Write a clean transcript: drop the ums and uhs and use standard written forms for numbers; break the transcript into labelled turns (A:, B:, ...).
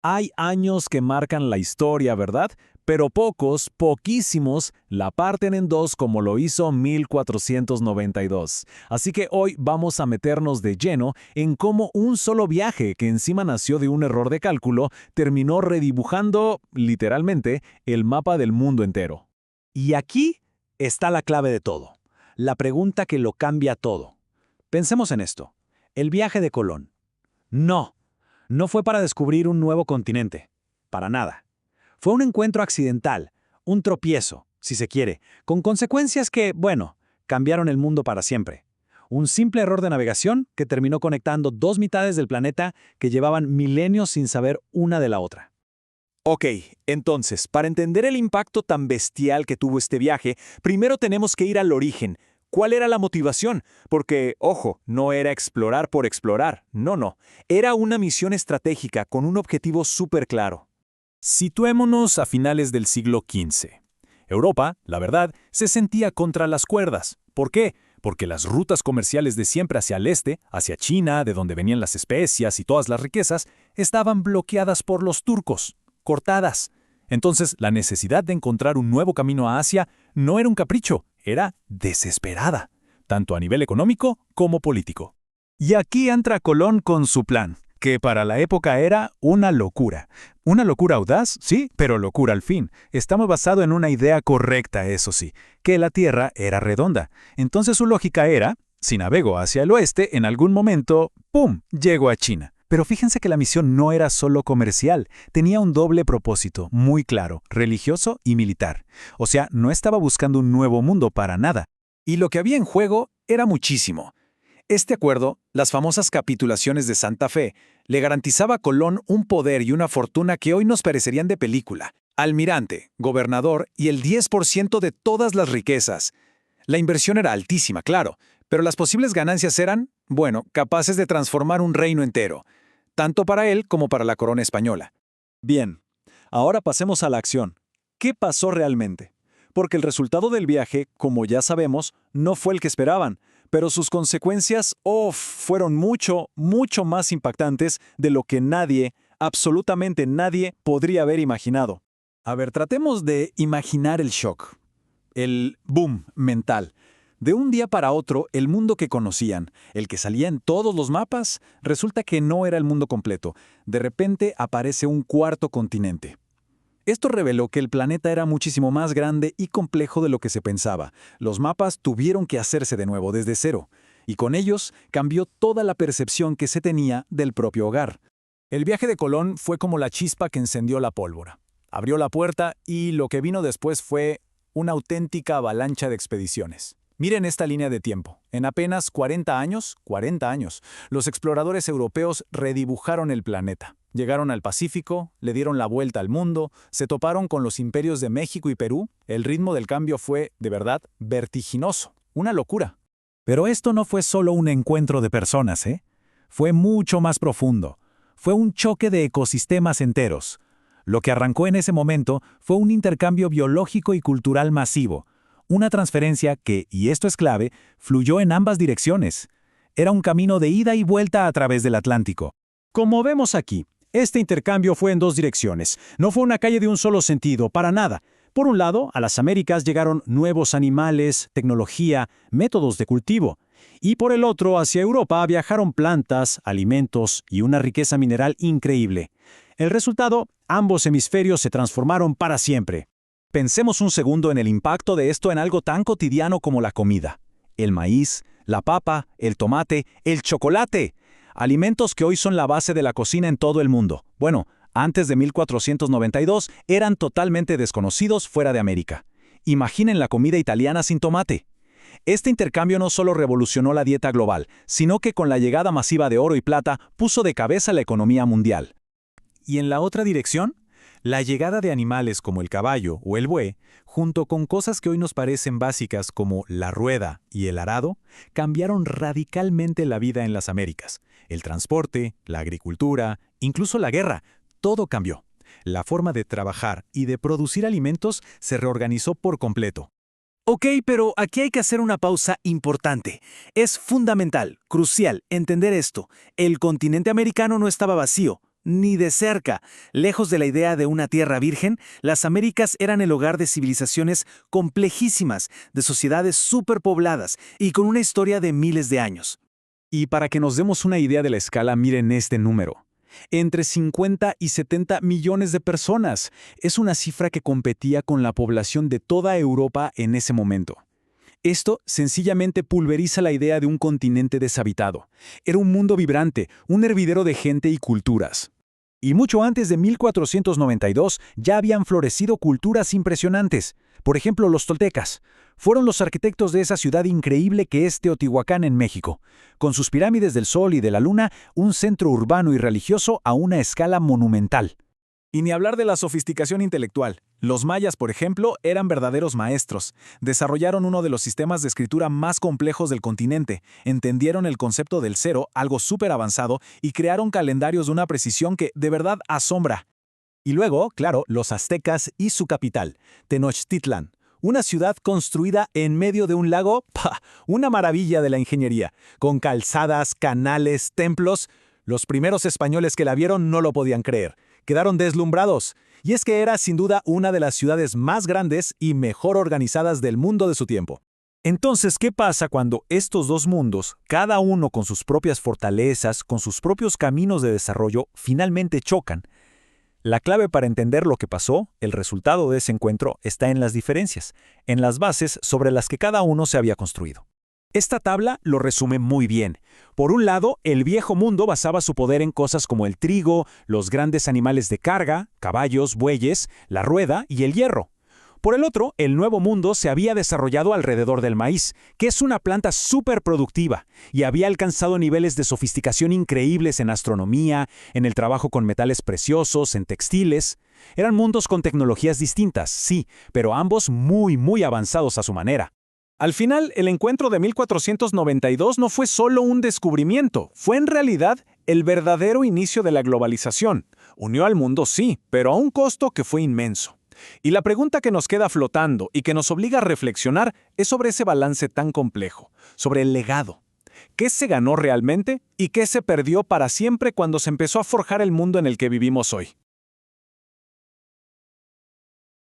A: Hay años que marcan la historia, ¿verdad? Pero pocos, poquísimos, la parten en dos como lo hizo 1492. Así que hoy vamos a meternos de lleno en cómo un solo viaje, que encima nació de un error de cálculo, terminó redibujando, literalmente, el mapa del mundo entero.
B: Y aquí está la clave de todo, la pregunta que lo cambia todo. Pensemos en esto. El viaje de Colón. No fue para descubrir un nuevo continente. Para nada. Fue un encuentro accidental, un tropiezo, si se quiere, con consecuencias que, bueno, cambiaron el mundo para siempre. Un simple error de navegación que terminó conectando dos mitades del planeta que llevaban milenios sin saber una de la otra.
C: Ok, entonces, para entender el impacto tan bestial que tuvo este viaje, primero tenemos que ir al origen. ¿Cuál era la motivación? Porque, ojo, no era explorar por explorar, no. Era una misión estratégica con un objetivo súper claro.
A: Situémonos a finales del siglo XV. Europa, la verdad, se sentía contra las cuerdas. ¿Por qué? Porque las rutas comerciales de siempre hacia el este, hacia China, de donde venían las especias y todas las riquezas, estaban bloqueadas por los turcos, cortadas. Entonces, la necesidad de encontrar un nuevo camino a Asia no era un capricho, era desesperada, tanto a nivel económico como político. Y aquí entra Colón con su plan, que para la época era una locura. Una locura audaz, sí, pero locura al fin. Estamos basado en una idea correcta, eso sí, que la Tierra era redonda. Entonces su lógica era, si navego hacia el oeste, en algún momento, ¡pum!, llego a China. Pero fíjense que la misión no era solo comercial, tenía un doble propósito, muy claro, religioso y militar. O sea, no estaba buscando un nuevo mundo para nada.
C: Y lo que había en juego era muchísimo. Este acuerdo, las famosas capitulaciones de Santa Fe, le garantizaba a Colón un poder y una fortuna que hoy nos parecerían de película. Almirante, gobernador y el 10% de todas las riquezas. La inversión era altísima, claro, pero las posibles ganancias eran, bueno, capaces de transformar un reino entero, tanto para él como para la corona española.
B: Bien, ahora pasemos a la acción. ¿Qué pasó realmente? Porque el resultado del viaje, como ya sabemos, no fue el que esperaban, pero sus consecuencias, fueron mucho más impactantes de lo que nadie, absolutamente nadie, podría haber imaginado. A ver, tratemos de imaginar el shock, el boom mental. De un día para otro, el mundo que conocían, el que salía en todos los mapas, resulta que no era el mundo completo. De repente aparece un cuarto continente. Esto reveló que el planeta era muchísimo más grande y complejo de lo que se pensaba. Los mapas tuvieron que hacerse de nuevo desde cero, y con ellos cambió toda la percepción que se tenía del propio hogar.
A: El viaje de Colón fue como la chispa que encendió la pólvora. Abrió la puerta y lo que vino después fue una auténtica avalancha de expediciones. Miren esta línea de tiempo. En apenas 40 años, los exploradores europeos redibujaron el planeta. Llegaron al Pacífico, le dieron la vuelta al mundo, se toparon con los imperios de México y Perú. El ritmo del cambio fue, de verdad, vertiginoso. Una locura. Pero esto no fue solo un encuentro de personas, ¿eh? Fue mucho más profundo. Fue un choque de ecosistemas enteros. Lo que arrancó en ese momento fue un intercambio biológico y cultural masivo. Una transferencia que, y esto es clave, fluyó en ambas direcciones. Era un camino de ida y vuelta a través del Atlántico.
B: Como vemos aquí, este intercambio fue en dos direcciones. No fue una calle de un solo sentido, para nada. Por un lado, a las Américas llegaron nuevos animales, tecnología, métodos de cultivo. Y por el otro, hacia Europa viajaron plantas, alimentos y una riqueza mineral increíble. El resultado, ambos hemisferios se transformaron para siempre. Pensemos un segundo en el impacto de esto en algo tan cotidiano como la comida. El maíz, la papa, el tomate, el chocolate. Alimentos que hoy son la base de la cocina en todo el mundo. Bueno, antes de 1492 eran totalmente desconocidos fuera de América. Imaginen la comida italiana sin tomate. Este intercambio no solo revolucionó la dieta global, sino que con la llegada masiva de oro y plata puso de cabeza la economía mundial.
A: Y en la otra dirección, la llegada de animales como el caballo o el buey, junto con cosas que hoy nos parecen básicas como la rueda y el arado, cambiaron radicalmente la vida en las Américas. El transporte, la agricultura, incluso la guerra, todo cambió. La forma de trabajar y de producir alimentos se reorganizó por completo.
C: Ok, pero aquí hay que hacer una pausa importante. Es fundamental, crucial, entender esto. El continente americano no estaba vacío.
D: Ni de cerca. Lejos de la idea de una tierra virgen, las Américas eran el hogar de civilizaciones complejísimas, de sociedades superpobladas y con una historia de miles de años.
B: Y para que nos demos una idea de la escala, miren este número. Entre 50 y 70 millones de personas. Es una cifra que competía con la población de toda Europa en ese momento. Esto sencillamente pulveriza la idea de un continente deshabitado. Era un mundo vibrante, un hervidero de gente y culturas. Y mucho antes de 1492 ya habían florecido culturas impresionantes. Por ejemplo, los toltecas. Fueron los arquitectos de esa ciudad increíble que es Teotihuacán en México. Con sus pirámides del Sol y de la Luna, un centro urbano y religioso a una escala monumental.
A: Y ni hablar de la sofisticación intelectual. Los mayas, por ejemplo, eran verdaderos maestros. Desarrollaron uno de los sistemas de escritura más complejos del continente, entendieron el concepto del cero, algo súper avanzado, y crearon calendarios de una precisión que de verdad asombra.
B: Y luego, claro, los aztecas y su capital, Tenochtitlan. Una ciudad construida en medio de un lago, ¡pah! Una maravilla de la ingeniería, con calzadas, canales, templos. Los primeros españoles que la vieron no lo podían creer. Quedaron deslumbrados. Y es que era sin duda una de las ciudades más grandes y mejor organizadas del mundo de su tiempo. Entonces, ¿qué pasa cuando estos dos mundos, cada uno con sus propias fortalezas, con sus propios caminos de desarrollo, finalmente chocan? La clave para entender lo que pasó, el resultado de ese encuentro, está en las diferencias, en las bases sobre las que cada uno se había construido. Esta tabla lo resume muy bien. Por un lado, el viejo mundo basaba su poder en cosas como el trigo, los grandes animales de carga, caballos, bueyes, la rueda y el hierro. Por el otro, el nuevo mundo se había desarrollado alrededor del maíz, que es una planta súper productiva, y había alcanzado niveles de sofisticación increíbles en astronomía, en el trabajo con metales preciosos, en textiles. Eran mundos con tecnologías distintas, sí, pero ambos muy avanzados a su manera. Al final, el encuentro de 1492 no fue solo un descubrimiento, fue en realidad el verdadero inicio de la globalización. Unió al mundo, sí, pero a un costo que fue inmenso. Y la pregunta que nos queda flotando y que nos obliga a reflexionar es sobre ese balance tan complejo, sobre el legado. ¿Qué se ganó realmente y qué se perdió para siempre cuando se empezó a forjar el mundo en el que vivimos hoy?